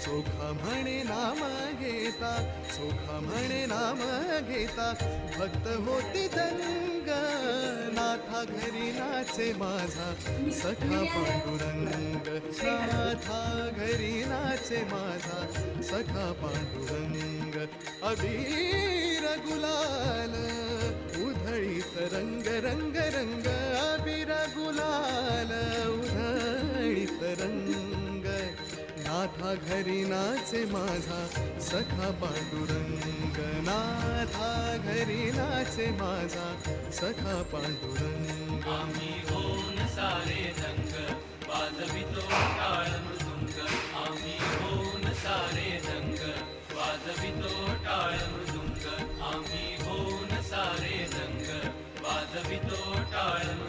सोखा म्हणे नाम घेता, सोखा म्हणे नाम घेता, भक्त होती दंग, नाथा घरी नाचे माझा सखा पांडुरंग, नाथा घरी नाचे माझा सखा पांडुरंग. अबीर गुलाल उधळीत रंग रंग रंग, अबीर गुलाल उधळीत रंग, नाथा घरी नाचे माझा सखा पांडुरंग, नाथा घरी नाचे माझा सखा पांडुरंग. आम्ही होऊन सारे रंग वाजवितो टाळ मृदुंग, आम्ही होऊन सारे रंग वाजवितो टाळ मृदुंग, आम्ही होऊन सारे रंग वाजवितो टाळ मृदुंग.